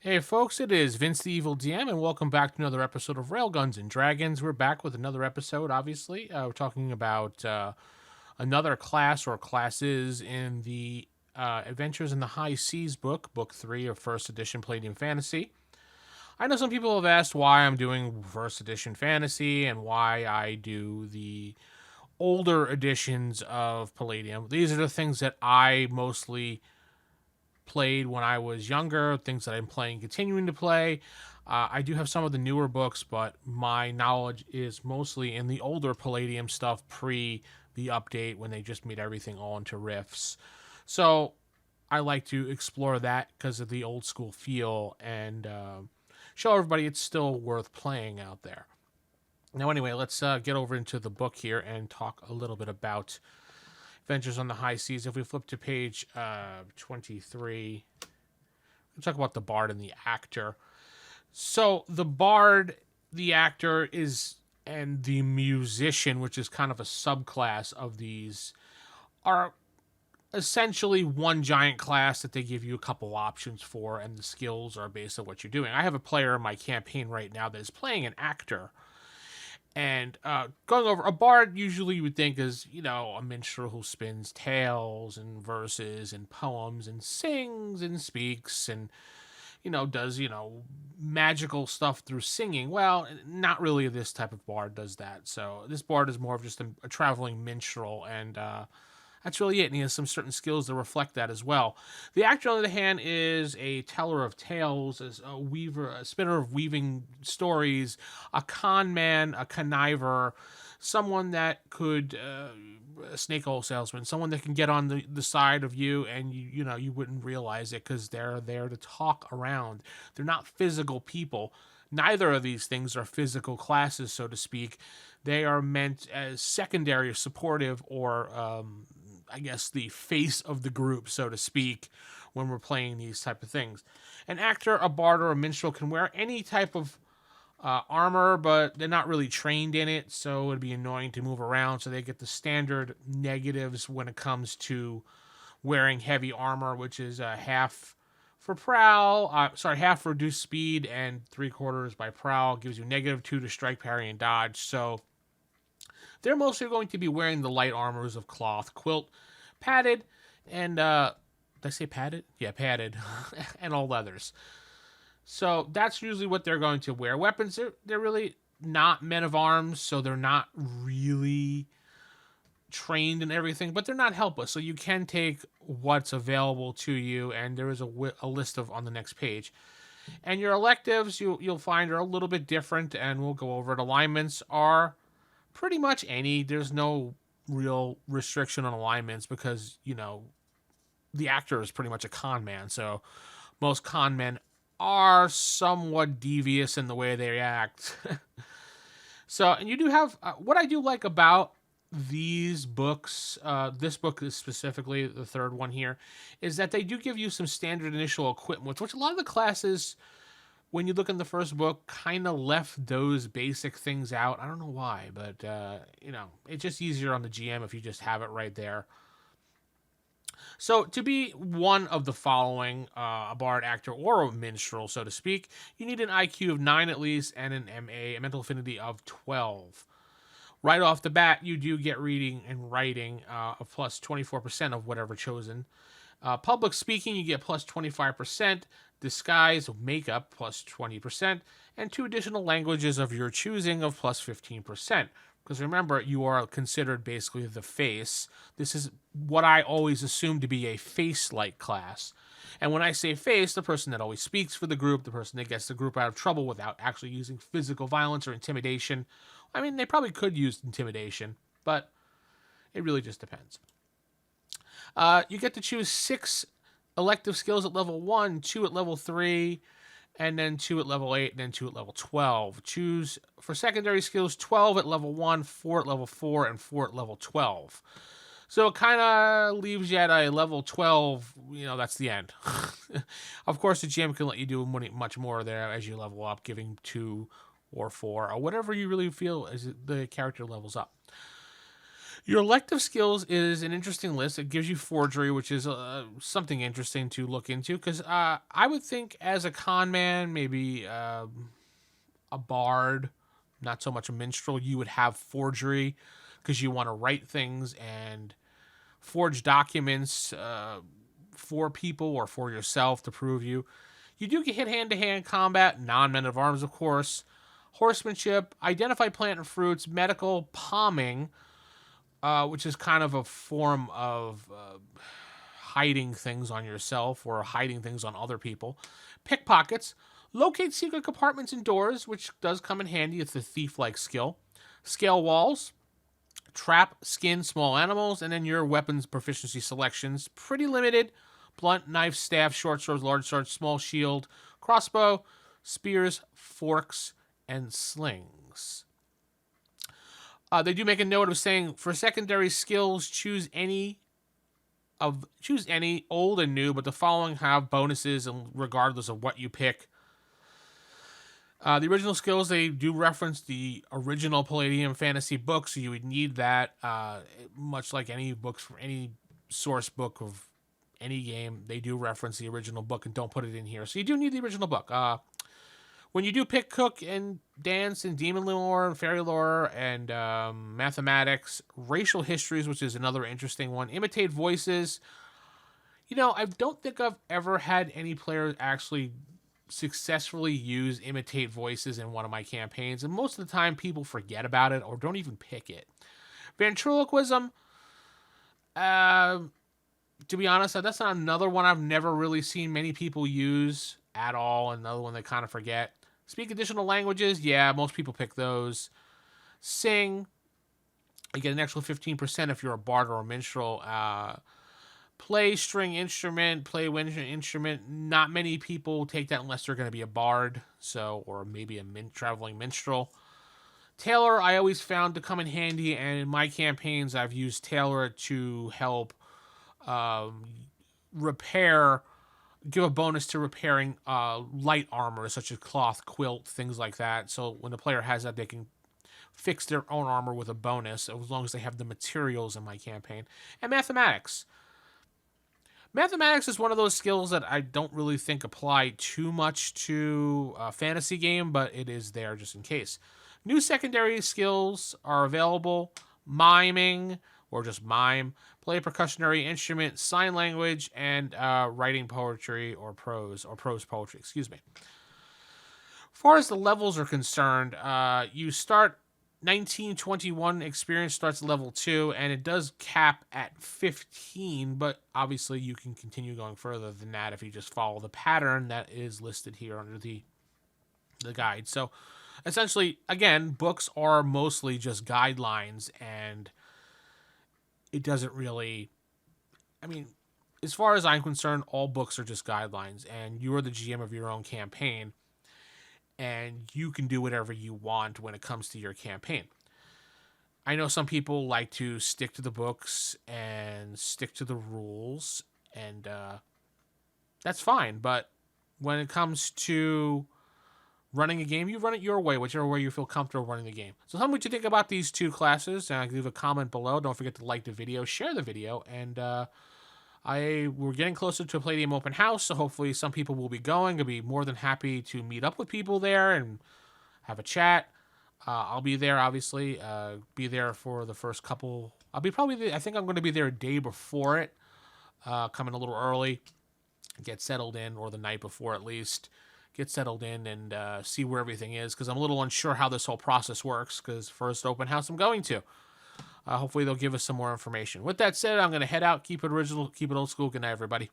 Hey folks, it is Vince the Evil DM, and welcome back to another episode of Railguns and Dragons. We're back with another episode, obviously. We're talking about another class or classes in the Adventures in the High Seas book, Book 3 of First Edition Palladium Fantasy. I know some people have asked why I'm doing First Edition Fantasy and why I do the older editions of Palladium. These are the things that I mostly played when I was younger, things that I'm playing, continuing to play. I do have some of the newer books, but my knowledge is mostly in the older Palladium stuff pre the update when they just made everything all into riffs. So I like to explore that because of the old school feel and show everybody it's still worth playing out there. Now, anyway, let's get over into the book here and talk a little bit about Adventures on the High Seas. If we flip to page 23, we'll talk about the bard and the actor. So the bard, the actor, and the musician, which is kind of a subclass of these, are essentially one giant class that they give you a couple options for, and the skills are based on what you're doing. I have a player in my campaign right now that is playing an actor. And going over a bard, usually you would think is a minstrel who spins tales and verses and poems and sings and speaks and does magical stuff through singing. Well, not really. This type of bard does that. So this bard is more of just a traveling minstrel, and that's really it. And he has some certain skills that reflect that as well. The actor, on the other hand, is a teller of tales, is a weaver, a spinner of weaving stories, a con man, a conniver, someone that could, a snake oil salesman, someone that can get on the side of you and you wouldn't realize it because they're there to talk around. They're not physical people. Neither of these things are physical classes, so to speak. They are meant as secondary, supportive, or I guess the face of the group, so to speak, when we're playing these type of things. An actor, a bard, or a minstrel can wear any type of armor, but they're not really trained in it, so it'd be annoying to move around. So they get the standard negatives when it comes to wearing heavy armor, which is half for prowl, half for reduced speed and 3/4 by prowl. Gives you -2 to strike, parry, and dodge. So they're mostly going to be wearing the light armors of cloth, quilt, padded, and did I say padded? Yeah, padded, and all leathers. So that's usually what they're going to wear. Weapons, they're really not men of arms, so they're not really trained in everything, but they're not helpless. So you can take what's available to you, and there is a list of on the next page. And your electives, you'll find are a little bit different, and we'll go over it. Alignments are pretty much any. There's no real restriction on alignments because the actor is pretty much a con man, so most con men are somewhat devious in the way they act. So, and you do have what I do like about these books, this book is specifically the third one here, is that they do give you some standard initial equipment, which a lot of the classes, when you look in the first book, kind of left those basic things out. I don't know why, but it's just easier on the GM if you just have it right there. So to be one of the following, a bard, actor, or a minstrel, so to speak, you need an IQ of 9 at least and an MA, a mental affinity of 12. Right off the bat, you do get reading and writing of plus 24% of whatever chosen. Public speaking, you get plus 25%. Disguise, makeup, plus 20%. And 2 additional languages of your choosing of plus 15%. Because remember, you are considered basically the face. This is what I always assume to be a face-like class. And when I say face, the person that always speaks for the group, the person that gets the group out of trouble without actually using physical violence or intimidation. I mean, they probably could use intimidation, but it really just depends. You get to choose 6 elective skills at level 1, 2 at level 3, and then 2 at level 8, and then 2 at level 12. Choose, for secondary skills, 12 at level 1, 4 at level 4, and 4 at level 12. So it kind of leaves you at a level 12, that's the end. Of course, the GM can let you do much more there as you level up, giving 2 or 4, or whatever you really feel as the character levels up. Your elective skills is an interesting list. It gives you forgery, which is something interesting to look into. Because I would think, as a con man, maybe a bard, not so much a minstrel, you would have forgery because you want to write things and forge documents for people or for yourself to prove you. You do get hit hand-to-hand combat, non-men of arms, of course, horsemanship, identify plant and fruits, medical, palming, which is kind of a form of hiding things on yourself or hiding things on other people. Pickpockets, locate secret compartments and doors, which does come in handy. It's a thief-like skill. Scale walls, trap, skin, small animals, and then your weapons proficiency selections. Pretty limited. Blunt, knife, staff, short sword, large sword, small shield, crossbow, spears, forks, and slings. They do make a note of saying, for secondary skills, choose any, old and new, but the following have bonuses and regardless of what you pick. The original skills, they do reference the original Palladium fantasy book, so you would need that, much like any books from any source book of any game. They do reference the original book and don't put it in here. So you do need the original book. When you do pick, cook, and dance, and demon lore, and fairy lore, and mathematics, racial histories, which is another interesting one, imitate voices. I don't think I've ever had any players actually successfully use imitate voices in one of my campaigns, and most of the time people forget about it or don't even pick it. Ventriloquism, to be honest, that's not another one I've never really seen many people use at all. Another one they kind of forget. Speak additional languages, yeah, most people pick those. Sing, you get an extra 15% if you're a bard or a minstrel. Play string instrument, play wind instrument. Not many people take that unless they're going to be a bard, or maybe a traveling minstrel. Tailor, I always found to come in handy, and in my campaigns, I've used Tailor to help give a bonus to repairing light armor, such as cloth, quilt, things like that. So when the player has that, they can fix their own armor with a bonus, as long as they have the materials in my campaign. And mathematics. Mathematics is one of those skills that I don't really think apply too much to a fantasy game, but it is there just in case. New secondary skills are available. Miming, or just mime. Play a percussionary instrument, sign language, and writing poetry or prose poetry, excuse me. As far as the levels are concerned, you start 1921 experience starts at level 2, and it does cap at 15, but obviously you can continue going further than that if you just follow the pattern that is listed here under the guide. So essentially, again, books are mostly just guidelines, and it doesn't really, as far as I'm concerned, all books are just guidelines, and you are the GM of your own campaign, and you can do whatever you want when it comes to your campaign. I know some people like to stick to the books and stick to the rules, and that's fine. But when it comes to running a game, you run it your way, whichever way you feel comfortable running the game. So tell me what you think about these two classes, and leave a comment below. Don't forget to like the video, share the video, and we're getting closer to a Palladium open house, so hopefully some people will be going. I'll be more than happy to meet up with people there and have a chat. I'll be there, obviously. Be there for the first couple. I think I'm going to be there a day before it. Coming a little early, get settled in, or the night before at least. Get settled in and see where everything is, because I'm a little unsure how this whole process works, because first open house I'm going to. Hopefully they'll give us some more information. With that said, I'm going to head out. Keep it original. Keep it old school. Good night, everybody.